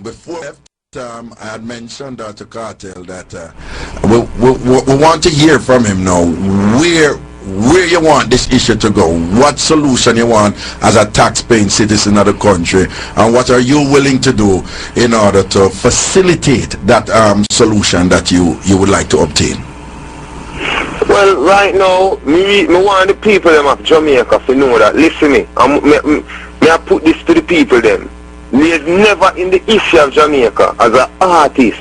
Before I had mentioned to Kartel that we want to hear from him now. Where you want this issue to go? What solution you want as a tax-paying citizen of the country, and what are you willing to do in order to facilitate that solution that you would like to obtain? Well, right now, me want the people them of Jamaica to know that. Listen me, I put this to the people them. There's never in the history of Jamaica as an artist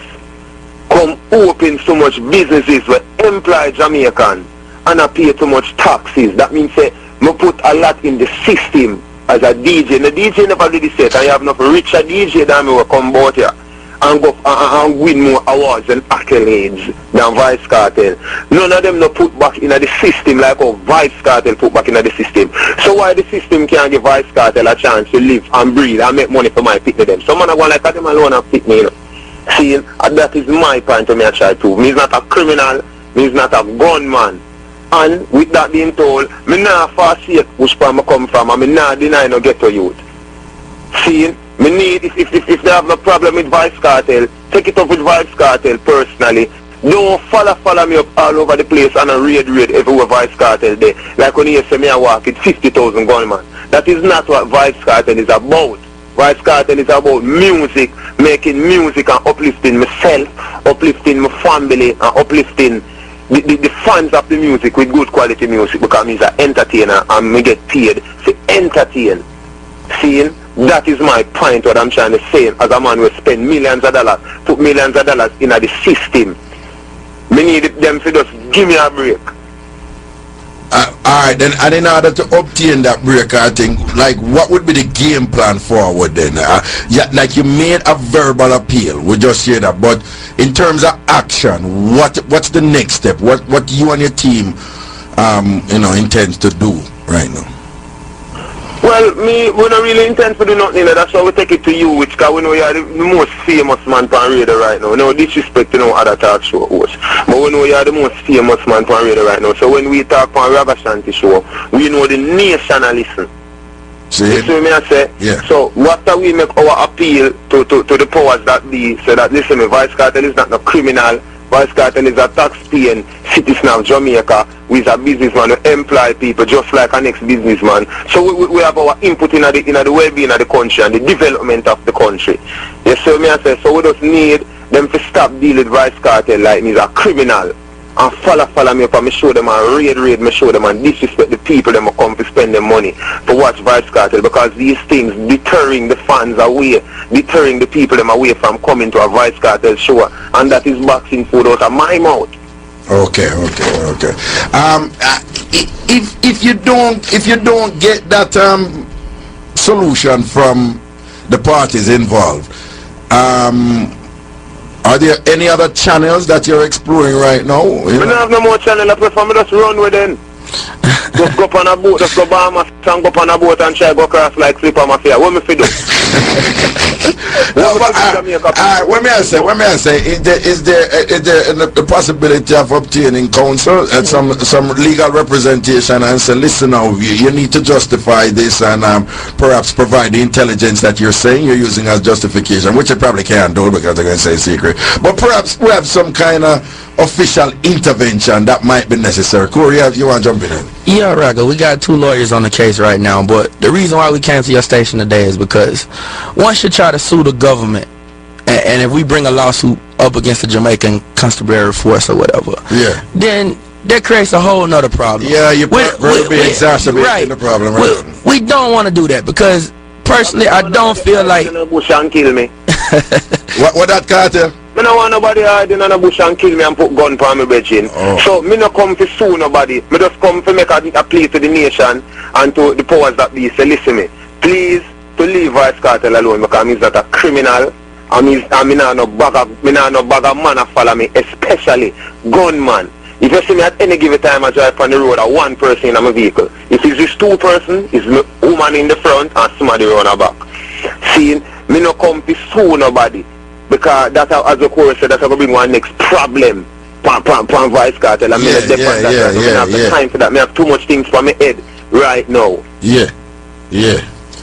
come open so much businesses where employ Jamaican and I pay too much taxes. That means say me put a lot in the system as a DJ. The DJ never do this yet. I have enough richer DJ than me will come out here and go and win more awards and accolades than Vybz Kartel. None of them no put back in the system like how Vybz Kartel put back in the system. So why the system can't give Vybz Kartel a chance to live and breathe and make money for my pick them? So man I go like them alone and pick me, you know. See, that is my point to me I try to. Me is not a criminal, me is not a gunman. And with that being told, me not forsake which part I come from and me not deny no ghetto youth. See, me need, if they have no problem with Vybz Kartel, take it up with Vybz Kartel personally. Don't follow me up all over the place and raid everywhere Vybz Kartel there. Like when you say me I walk with 50,000 gunmen. That is not what Vybz Kartel is about. Vybz Kartel is about music, making music and uplifting myself, uplifting my family and uplifting the fans of the music with good quality music, because I'm an entertainer and me get paid to entertain. Seeing? That is my point, what I'm trying to say. As a man will spend millions of dollars, put millions of dollars in the system. Me need them to just give me a break. Alright, then, and in order to obtain that break, I think, like, what would be the game plan forward then? Yeah, like you made a verbal appeal, we just hear that, but in terms of action, what's the next step? What you and your team, intends to do right now? Well, we don't really intend to do nothing, that's why we take it to you, because we know you're the most famous man on radio right now. No disrespect to no other talk show host, but we know you're the most famous man on radio right now. So when we talk on Ragashanti show, we know the nation are listen. See? You see what I say? Yeah. So after we make our appeal to the powers that be, so that listen, Vybz Kartel is not no criminal. Vybz Kartel is a tax-paying citizen of Jamaica who is a businessman who employ people just like an ex-businessman. So we have our input in the well-being of the country and the development of the country. You see what I say? So we just need them to stop dealing with Vybz Kartel like he's a criminal. And follow me up and me show them and raid me show them and disrespect the people that come to spend their money to watch Vybz Kartel, because these things deterring the fans away, deterring the people them away from coming to a Vybz Kartel show, and that is boxing food out of my mouth. Okay. If you don't get that solution from the parties involved, are there any other channels that you're exploring right now? We don't have no more channel. I prefer me just run with them. Just go up on a boat, just go Bahamas and go up on a boat and try to go across like Slipper Mafia. What me fi do? What may I say? Is there the possibility of obtaining counsel and some legal representation and say, listen now, you need to justify this and perhaps provide the intelligence that you're saying you're using as justification, which you probably can't do because they're going to say secret. But perhaps we have some kind of official intervention that might be necessary. Corey, you want to jump in? Yeah, Raga, we got 2 lawyers on the case right now, but the reason why we came to your station today is because once you try to sue the government, and if we bring a lawsuit up against the Jamaican Constabulary Force or whatever, yeah, then that creates a whole nother problem. Yeah, you're exacerbating the problem. Right? We don't want to do that because personally, I don't feel like. Bush and kill me. What that Carter? I don't want nobody hiding in a bush and kill me and put gun for me bedroom. So me no come to sue nobody. Me just come to make a plea to the nation and to the powers that be. Say, listen me, please to leave Vybz Kartel alone, because he's not a criminal. And me not no bag of man a follow me, especially gunman. If you see me at any given time I drive on the road, a 1 person in my vehicle. If it's just 2 person, it's a woman in the front and somebody on the back. See, me no come to sue nobody. Because that's how, as the chorus said, that's how we bring one next problem. Vybz Kartel. I mean, I don't have the time for that. I have too much things for my head right now. Yeah.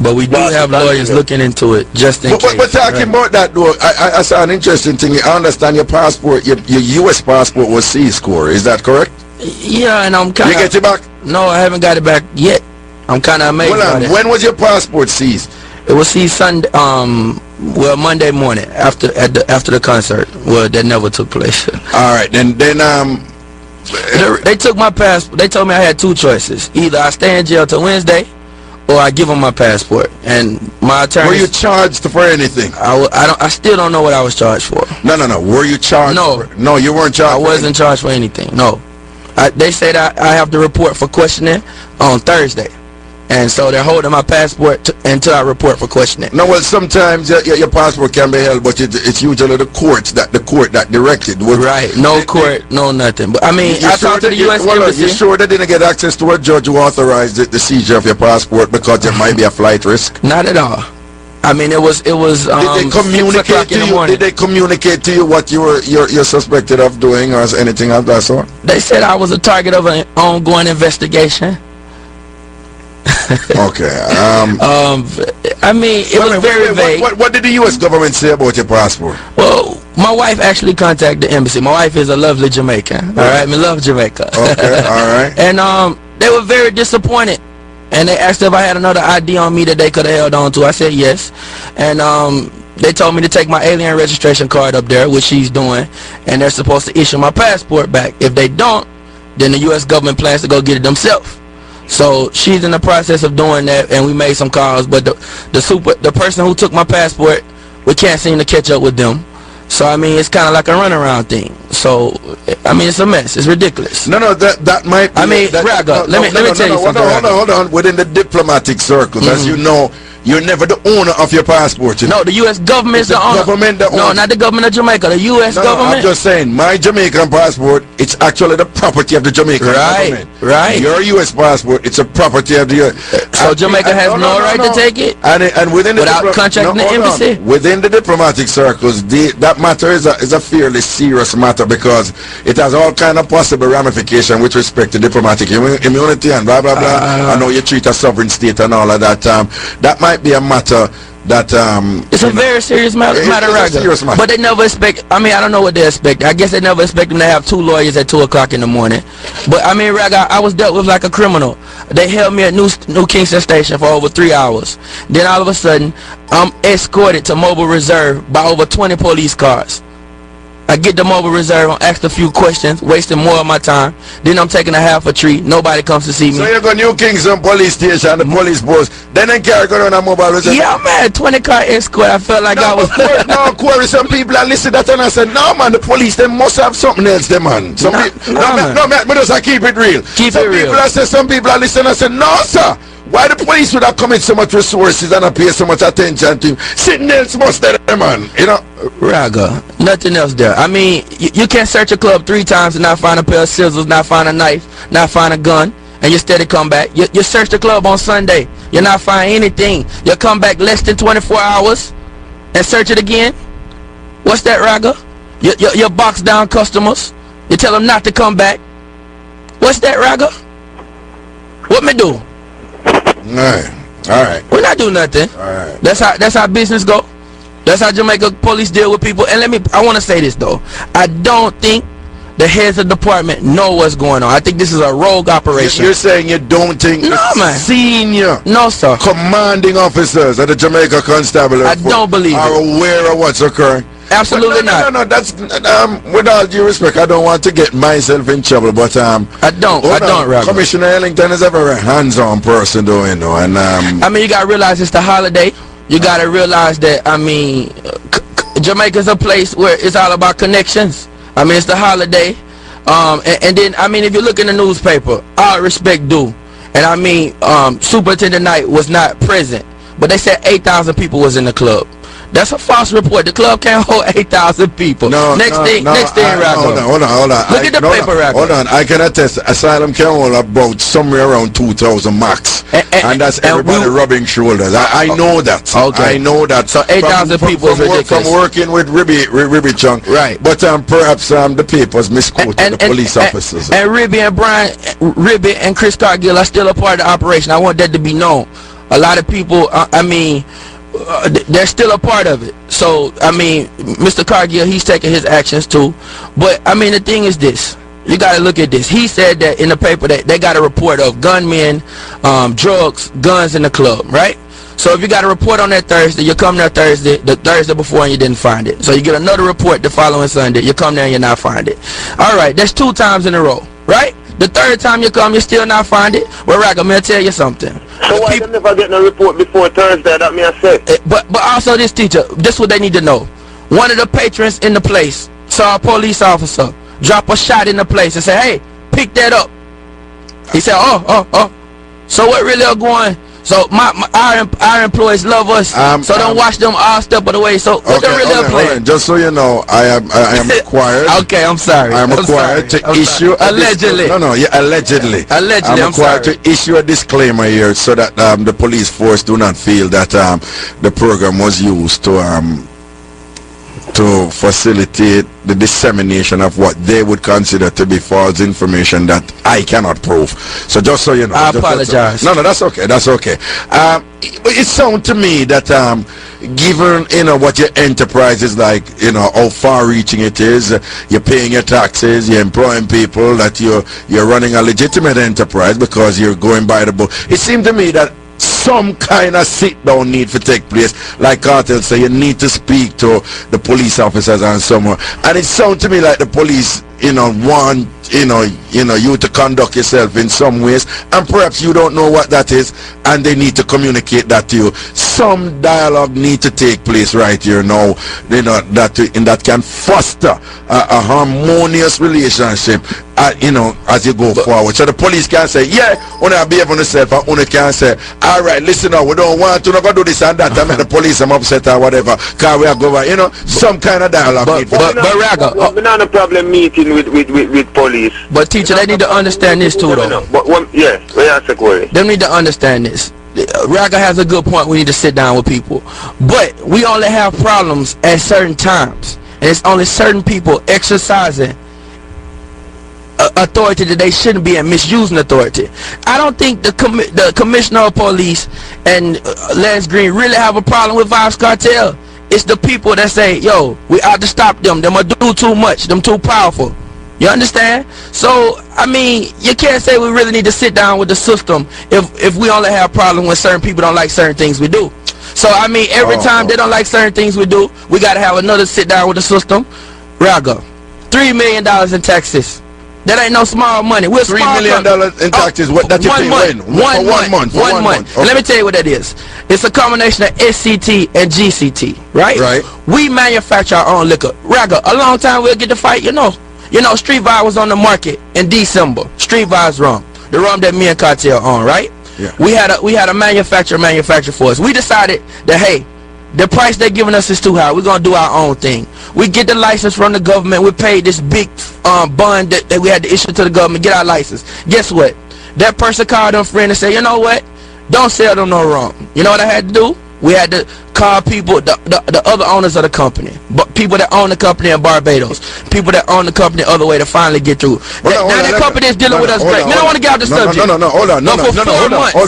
But we do have lawyers looking into it just in case. But talking about that though, I saw an interesting thing. I understand your passport, your U.S. passport was seized, Corey. Is that correct? Yeah, and I'm kind of... You get it back? No, I haven't got it back yet. I'm kind of amazed by it. When was your passport seized? It was seized Sunday, well, Monday morning after the concert. Well, that never took place. All right, then they took my passport. They told me I had two choices: either I stay in jail till Wednesday, or I give them my passport. And my attorney... Were you charged for anything? I still don't know what I was charged for. No. Were you charged? No, you weren't charged. I wasn't charged for anything. No. They said I have to report for questioning on Thursday. And so they're holding my passport until I report for questioning. No, well, sometimes your passport can be held, but it's usually the court that directed. Right. No court, no nothing. But I mean, I talked to the U.S. Embassy. You sure they didn't get access to a judge who authorized the seizure of your passport because there might be a flight risk? Not at all. I mean, it was. Did they communicate to you? Did they communicate to you what you're suspected of doing or anything of that sort? They said I was a target of an ongoing investigation. Okay. I mean, it was very vague. What did the U.S. government say about your passport? Well, my wife actually contacted the embassy. My wife is a lovely Jamaican. All right, I love Jamaica. Okay, all right. And they were very disappointed, and they asked if I had another ID on me that they could have held on to. I said yes, and they told me to take my alien registration card up there, which she's doing, and they're supposed to issue my passport back. If they don't, then the U.S. government plans to go get it themselves. So she's in the process of doing that, and we made some calls, but the person who took my passport, we can't seem to catch up with them. So I mean, it's kind of like a runaround thing. So I mean, it's a mess. It's ridiculous. No, that might be... I mean, Raga, let me tell you something. Hold on. Within the diplomatic circles, as you know, you're never the owner of your passport. You know? No, the U.S. government is the owner. No, not the government of Jamaica. The U.S. government. I'm just saying, my Jamaican passport, it's actually the property of the Jamaican government. Right. Your U.S. passport, it's a property of the U.S. So Jamaica has no right to take it? And within without contracting the embassy? Within the diplomatic circles, that matter is a fairly serious matter because it has all kind of possible ramification with respect to diplomatic immunity and blah, blah, blah. I know you treat a sovereign state and all of that. That might be a matter that it's a very serious matter, but they never expect. I mean, I don't know what they expect. I guess they never expect them to have two lawyers at 2 o'clock in the morning. But I mean, Raga, I was dealt with like a criminal. They held me at New Kingston Station for over 3 hours. Then all of a sudden, I'm escorted to Mobile Reserve by over 20 police cars. I get to Mobile Reserve, I'm asked a few questions, wasting more of my time. Then I'm taking a half a tree. Nobody comes to see me. So you go New Kingston police station, the police post. Then they carry go on a Mobile Reserve. Yeah, man, 20-car escort. I felt like I was... Corey, some people are listening to that and I said, no, man, the police, they must have something else, they, man. But just keep it real. Some people are listening and say, no, sir. Why the police would have commit so much resources and pay so much attention to him? Sitting else must there, man. You know? Raga, nothing else there. I mean, you can't search a club 3 times and not find a pair of scissors, not find a knife, not find a gun, and you steady come back. You search the club on Sunday, you not find anything. You come back less than 24 hours and search it again. What's that, Raga? You box down customers. You tell them not to come back. What's that, Raga? What me do? Alright. We're not doing nothing. Alright. That's how business go. That's how Jamaica police deal with people. And I want to say this though. I don't think the heads of the department know what's going on. I think this is a rogue operation. You're saying you don't think senior commanding officers of the Jamaica Constabulary I don't believe are aware of what's occurring? Absolutely not. No, that's with all due respect, I don't want to get myself in trouble, but I don't, Robert. Commissioner Ellington is a very hands-on person though, you know, and I mean, you gotta realize it's the holiday. You gotta realize that, I mean, Jamaica's a place where it's all about connections. I mean, it's the holiday, and then, I mean, if you look in the newspaper, all respect due, and I mean, Superintendent Knight was not present, but they said 8,000 people was in the club. That's a false report. The club can't hold 8,000 people. Next thing, Raga. Hold on. Look at the paper, Raga. Hold on. I can attest. Asylum can hold about somewhere around 2,000 max, and that's everybody rubbing shoulders. I know that. Okay. I know that. So 8,000 people is ridiculous. From working with Ribby Chung. Right. But perhaps the papers misquoted the police officers. And Ribby and Chris Cargill are still a part of the operation. I want that to be known. A lot of people, they're still a part of it. So, I mean, Mr. Cargill, he's taking his actions too. But, I mean, the thing is this. You got to look at this. He said that in the paper that they got a report of gunmen, drugs, guns in the club, right? So if you got a report on that Thursday, you come there Thursday, the Thursday before, and you didn't find it. So you get another report the following Sunday, you come there and you not find it. All right, that's 2 times in a row, right? The third time you come, you still not find it. Well, Raga, I'm going to tell you something. So why them never get no report before Thursday? That me I said. But also this teacher, this what they need to know. One of the patrons in the place saw a police officer drop a shot in the place and say, hey, pick that up. He said, oh. So what really are going? So our employees love us, so don't watch them all step of the way. So what they really are playing? Just so you know, I am required. Okay, I'm sorry. I'm required to issue allegedly. Allegedly. Allegedly, I'm required to issue a disclaimer here so that the police force do not feel that the program was used to facilitate the dissemination of what they would consider to be false information that I cannot prove. So just so you know, I apologize. No, that's okay. That's okay. It sounds to me that given what your enterprise is like, how far-reaching it is, you're paying your taxes, you're employing people, that you're running a legitimate enterprise because you're going by the book. It seemed to me that some kind of sit-down need to take place. Like Kartel say, you need to speak to the police officers and someone. And it sounds to me like the police, want you to conduct yourself in some ways, and perhaps you don't know what that is, and they need to communicate that to you. Some dialogue need to take place right here now, that can foster a harmonious relationship, as you go forward. So the police can say, yeah, wanna behave on yourself, and one can say, all right, listen now, we don't want to go do this and that. I mean, the police I'm upset or whatever. Can we go over? Some kind of dialogue. But Raga, we're not a problem meeting with police. But teacher, they need to understand this too, though. They need to understand this. Raga has a good point. We need to sit down with people, but we only have problems at certain times, and it's only certain people exercising authority that they shouldn't be, and misusing authority. I don't think the commissioner of police and Les Green really have a problem with Vybz Kartel. It's the people that say, yo, we ought to stop them. Them are do too much. Them too powerful. You understand? So, I mean, you can't say we really need to sit down with the system if we only have problems when certain people don't like certain things we do. So, I mean, every time they don't like certain things we do, we got to have another sit down with the system. Raga, $3 million in taxes. That ain't no small money. We're $3 million in taxes. What that you pay when? One month. Okay. Let me tell you what that is. It's a combination of SCT and GCT, right? Right. We manufacture our own liquor. Raga, a long time we'll get the fight, Street Vibes was on the market in December. Street Vibes rum. The rum that me and Kartel own, right? Yeah. We had a manufacturer for us. We decided that, hey, the price they're giving us is too high. We're going to do our own thing. We get the license from the government. We paid this big bond that we had to issue to the government, get our license. Guess what? That person called them friend and said, you know what? Don't sell them no rum. You know what I had to do? We had to call people, the other owners of the company, but people that own the company in Barbados, people that own the company other way to finally get through. Now that company is dealing with us great. I don't want to get out the subject. No, hold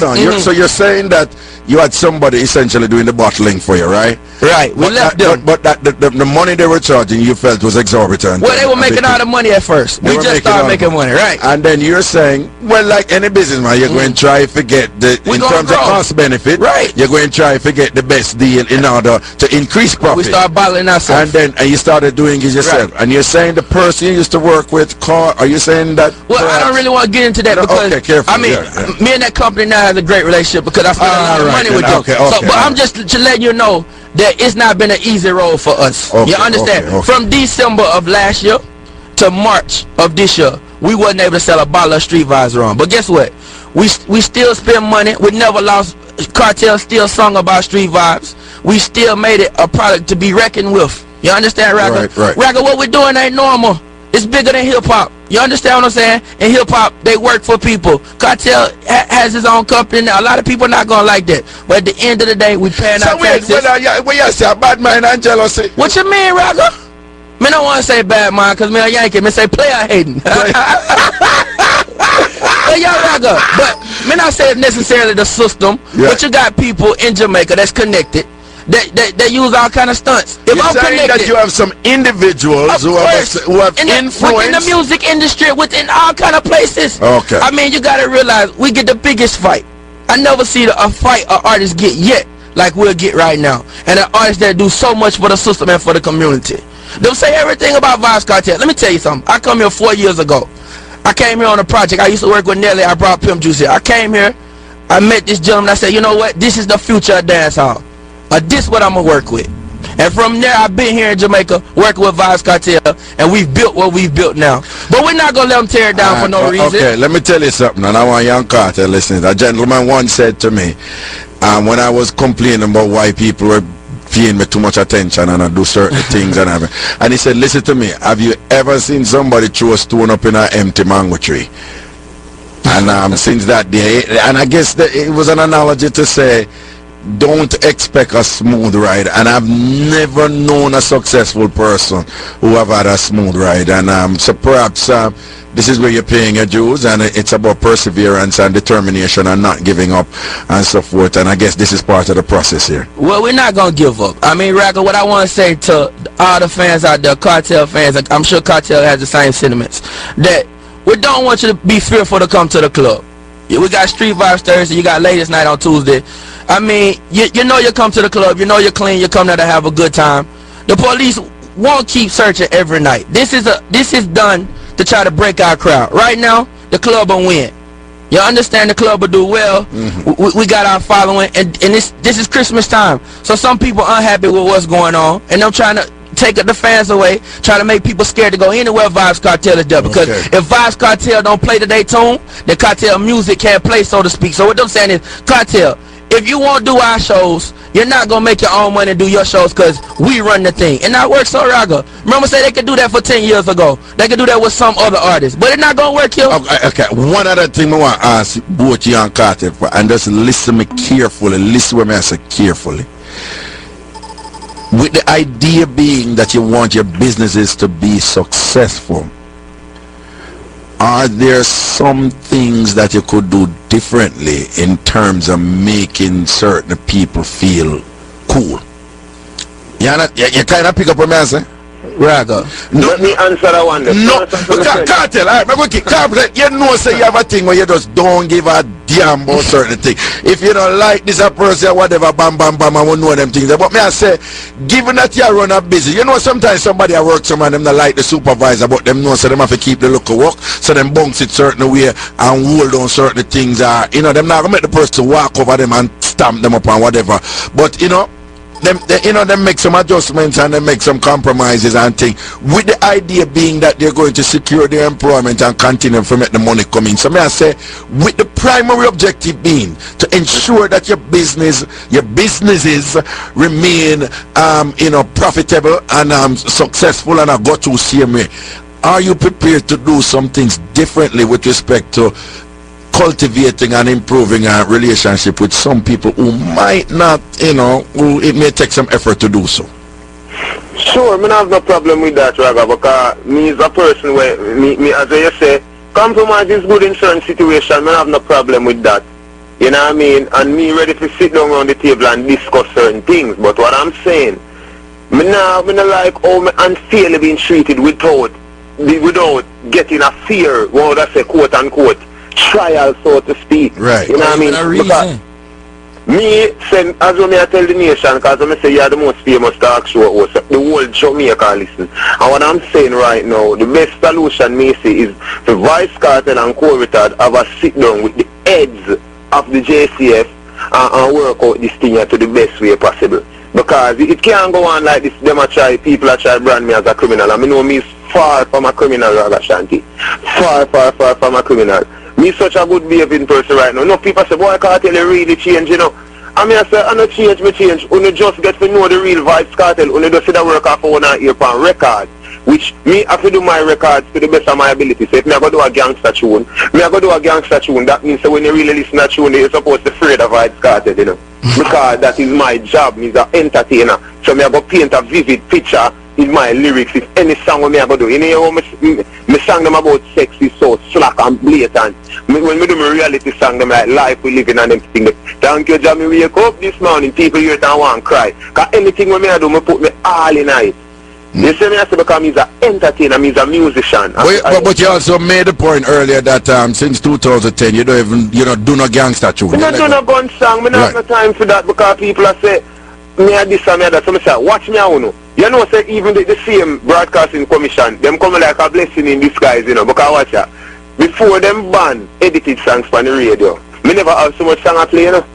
on. So you're saying that you had somebody essentially doing the bottling for you, right? Right. We left them. But the money they were charging you felt was exorbitant. Well, they were making all the money at first. We just started making money, right? And then you're saying, well, like any business man, you're going to try to get in terms of cost benefit, right? You're going to try to get the best deal in order to increase profit. We started bottling ourselves. And you started doing it yourself. Right. And you're saying the person you used to work with, are you saying that? Well, I don't really want to get into that because, okay, careful. I mean, me and that company now has a great relationship because I spent a lot of money with them. But I'm just to let you know that it's not been an easy road for us. You understand? From December of last year to March of this year, we wasn't able to sell a bottle of Street Vibes rum. But guess what? We still spend money. We never lost. Kartel still sung about Street Vibes. We still made it a product to be reckoned with. You understand, Raga? Right. Raga, what we're doing ain't normal. It's bigger than hip-hop. You understand what I'm saying? In hip-hop, they work for people. Kartel has his own company now. A lot of people not going to like that. But at the end of the day, we paying our taxes. So when you say bad mind and jealousy. What you mean, Raga? Me don't want to say bad mind because me a Yankee. Me say player hating. But yeah, Raga. me not say it's necessarily the system, but you got people in Jamaica that's connected. They use all kind of stunts. If I'm connected, that you have some individuals who have influence within the music industry, within all kind of places. Okay. I mean, you gotta realize we get the biggest fight. I never see a fight an artist get yet like we'll get right now, and an artist that do so much for the system and for the community. They'll say everything about Vybz Kartel. Let me tell you something. I come here 4 years ago. I came here on a project. I used to work with Nelly. I brought Pimp Juice here. I came here. I met this gentleman. I said, you know what? This is the future of dancehall. This what I'm gonna work with. And from there, I've been here in Jamaica working with Vybz Kartel, and we've built what we've built now. But we're not gonna let them tear it down for no reason. Okay, let me tell you something, and I want young Cartel listening. A gentleman once said to me, when I was complaining about why people were paying me too much attention and I do certain things and everything, and he said, listen to me, have you ever seen somebody throw a stone up in an empty mango tree? And since that day, and I guess that it was an analogy to say, don't expect a smooth ride, and I've never known a successful person who have had a smooth ride, and so perhaps this is where you're paying your dues, and it's about perseverance and determination and not giving up and so forth, and I guess this is part of the process here. Well, we're not gonna give up. I mean, Raga, what I want to say to all the fans out there, Kartel fans, I'm sure Kartel has the same sentiments, that we don't want you to be fearful to come to the club. We got Street Vibes Thursday, you got Ladies Night on Tuesday. I mean, you know you come to the club, you know you're clean, you come there to have a good time. The police won't keep searching every night. This is done to try to break our crowd. Right now, the club will win. You understand, the club will do well. We got our following, and this is Christmas time. So some people unhappy with what's going on, and I'm trying to take the fans away, try to make people scared to go anywhere Vybz Kartel is there, because if Vybz Kartel don't play today's tune, the Kartel music can't play, so to speak. So what I'm saying is, Kartel, if you won't do our shows, you're not gonna make your own money and do your shows, because we run the thing. And that works so Raga. Remember, say they could do that for 10 years ago. They could do that with some other artists, but it's not gonna work here. Okay, one other thing I want to ask both you and Cartel, and just listen me carefully, listen what I say carefully. With the idea being that you want your businesses to be successful, are there some things that you could do differently in terms of making certain people feel cool? You kind of pick up what I say? Raga. No, let me answer that one. No, Cartel, alright, Cartel, you know, say you have a thing where you just don't give a damn about certain things. If you don't like this a person, whatever, bam, bam, bam, I won't know them things. But me I say, given that you run a business, you know, sometimes somebody at work, some of them don't like the supervisor, but them know, so them have to keep the look of work, so them bounce it certain way and hold on certain things. You know, them not gonna make the person walk over them and stamp them up and whatever. But you know, them make some adjustments and they make some compromises and things, with the idea being that they're going to secure their employment and continue to make the money come in. So may I say, with the primary objective being to ensure that your businesses remain you know, profitable and successful and go to same way, are you prepared to do some things differently with respect to cultivating and improving a relationship with some people who might not, you know, who it may take some effort to do so? Sure, I have no problem with that, Raga, because me is a person where, me as you say, compromise is good in certain situations. I have no problem with that. You know what I mean? And me ready to sit down around the table and discuss certain things. But what I'm saying, me not like how me unfairly being treated without getting a fear, what I say, quote unquote, trial, so to speak. Right. You know what I mean? Because me, as I tell the nation, because I say you're the most famous talk show host, the whole Jamaica listen. And what I'm saying right now, the best solution me see is the Vybz Kartel and Corritad have a sit down with the heads of the JCF and work out this thing to the best way possible. Because it can't go on like this. People are trying to brand me as a criminal. I mean, know me is far from a criminal, Ragashanti. Far from a criminal. Me such a good behaving person right now. No people say, boy, Kartel really change, you know. I mean, I say, I don't change, me change. Only just get to know the real Vybz Kartel. Only just see the work off one ear on record. Which me have to do my records to the best of my ability. So if me I go do a gangster tune, that means that when you really listen to tune, you're supposed to afraid of Vybz Kartel, you know. Because that is my job, me is an entertainer. So me I go paint a vivid picture in my lyrics. If any song with me I go do, you know, me song them about sex is so slack and blatant. When me do my reality song, them like life we living and them thing. Thank you, Jamie. Wake up this morning, people hear it and want to cry. Cause anything when me I do, me put me all in it. You see me, I say because he's an entertainer, he's a musician. But you also made the point earlier that since 2010 you don't even do no gangster tune. Me not do no gun song. Me not have no time for that because people are say me a this and me a that. So me say watch me out. You know, say even the same broadcasting commission, them come like a blessing in disguise, you know. Because watch that before them ban edited songs on the radio, me never have so much song I play, you know.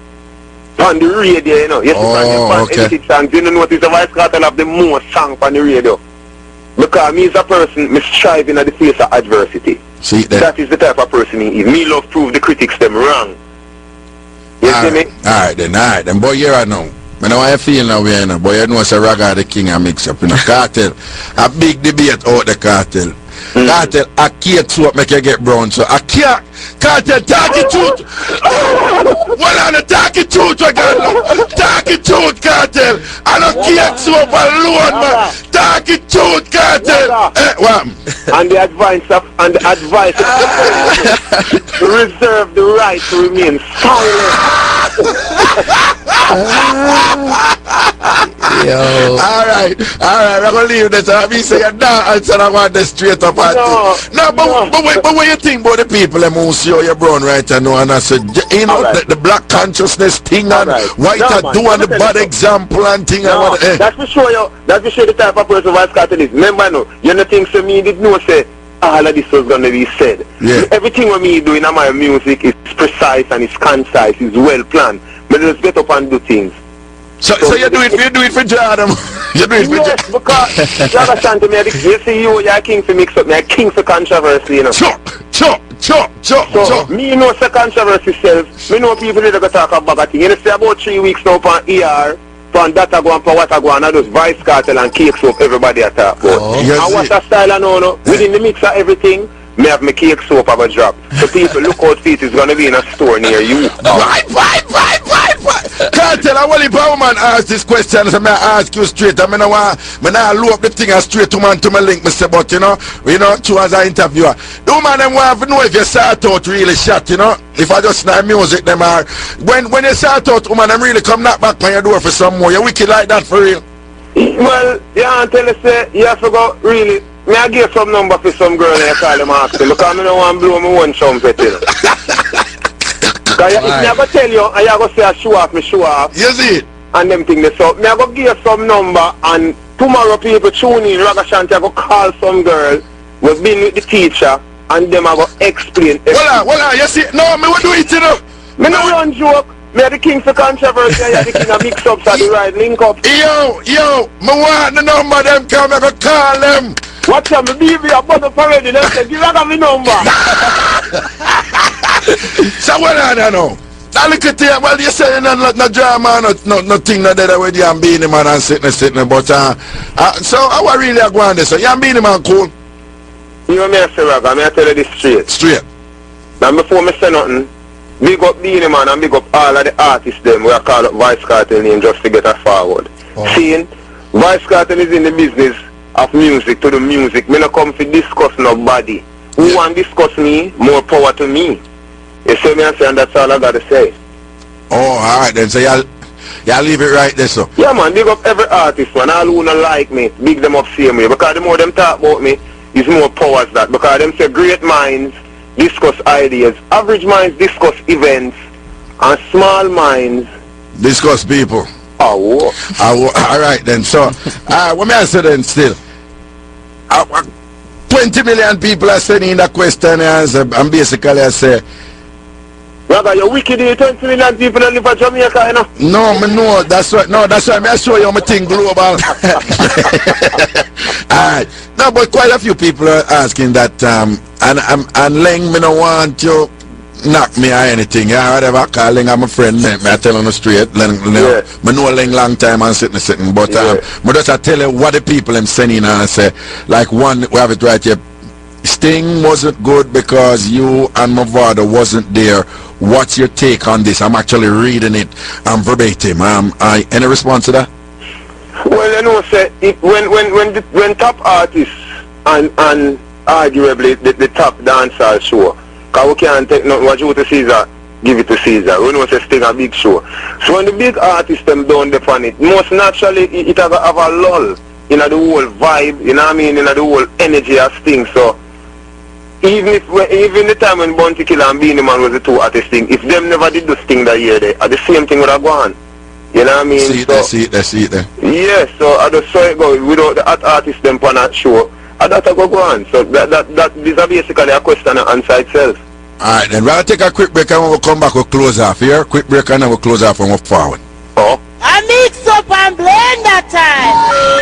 On the radio, you know. Yes, okay. Edited songs. You know what is the Vybz Kartel have the most songs on the radio. Because me as a person, me striving at the face of adversity. See that? That is the type of person he is. Me love prove the critics them wrong. You see me? Alright then. Boy, here I know. I know how I feel now, you know. Boy, you know it's a Raga the king I mix up in a cartel. A big debate out the cartel. Cartel, I can't to make you get brown, so I can't. Cartel, talk it truth. Well, I'm the talking truth, I got talking truth, Cartel. I don't care to alone, man. Talking truth, Cartel. What? And the advice of reserve the right to remain silent. Yo. Alright, I'm gonna leave this. I mean, say you're not answer. I want the straight up at but what you think about the people who see how you're brown right now? And I said, you know, the black consciousness thing and white are doing the bad example and thing. That's for sure, yo. That's for sure the type of person Vybz Kartel is. Remember, no, you know things to me did know say all of this was gonna be said. Yeah. Everything what me do in my music is precise and it's concise, it's well planned. But just get up and do things. So you do it for Jordan. You do it for Yes, because Ragashanti, you see you're a king for mix up, me a king for controversy, you know. So me know the controversy self. Me know people that go talk about that thing. You know, say about 3 weeks now on ER, from that I go and for what I go and I just Vybz Kartel and cakes up everybody at talk about. And what a style I know, within the mix of everything, me have my cake soap of a drop. So people look out for it, it's gonna be in a store near you. Right. Cartel, I want if a woman ask this question, so I ask you straight. I mean, I look up the thing and straight to man to my link, me say, but you know, true as an interviewer. The woman them want to know if you start out really shot, you know. If I just know music, them are when you start out, woman, them really come knock back on your door for some more. You wicked like that for real? Well, you can't tell us say you have to go really. Me I give some number for some girl and I call them ask them because I don't want to blow my one trumpet, you know. Because if me I go tell you and you go say I show off, me show off. You see it? And them things so me I go give some number and tomorrow people tune in Ragashanti I go call some girl who's been with the teacher and them I go explain everything. Well, you see, no, me will do it, you know. Me no run joke. Me are the king for controversy and the king of mix-ups at the right link up. Yo, me want the number them come, I go call them. Watch out, me baby, I bought up already. They said, give her my number. So what I don't know. I look at you, well, you say no drama, no thing that there with you and being man and sitting, but so how I really go on this? So you and being man cool? You know me I say, Raga, me I tell you this straight. Now before me say nothing, big up Beanie Man and big up all of the artists them we are call up Vybz Kartel name just to get us forward. Seeing Vybz Kartel is in the business of music to the music. Me not come to discuss nobody. Who want to discuss me, more power to me. You see me I say and that's all I gotta say. Oh, alright then, so y'all leave it right there, so. Yeah man, big up every artist man, all who don't like me, big them up same way. Because the more them talk about me, is more power as that. Because them say great minds discuss ideas, average minds discuss events, and small minds discuss people. Oh, alright then, so what may I say then still? 20 million people are sending that question and basically I say Raga, you're wicked, 20 million people that live in Jamaica, you know? No, me know, that's right, I show you my thing global. Alright, no, but quite a few people are asking that, and Leng, me no want you knock me or anything, yeah, whatever, call Leng, I'm a friend, me I tell him straight, Leng, me know Leng long time and sitting, but me just I tell you what the people I'm sending and I say, like one, we have it right here, Sting wasn't good because you and Mavado wasn't there. What's your take on this? I'm actually reading it verbatim. Any response to that? Well, you know, say when top artists and arguably the top dancehall show, because we can't take nothing what you to Caesar, give it to Caesar. We know it's still a big show. So when the big artists them down upon it, most naturally it have a lull in the whole vibe, you know what I mean, in the whole energy of things. So even the time when Bounty Killer and Beanie Man was the two artists thing, if them never did this thing that year, they the same thing would have gone. You know what I mean? See it there. Yes, so I just saw it go without the artists them on that show. And that go on. So that is basically a question and answer itself. Alright, then we'll take a quick break and when we come back we'll close off here. Quick break and then we'll close off and we'll forward. Oh. I mix up and blend that time.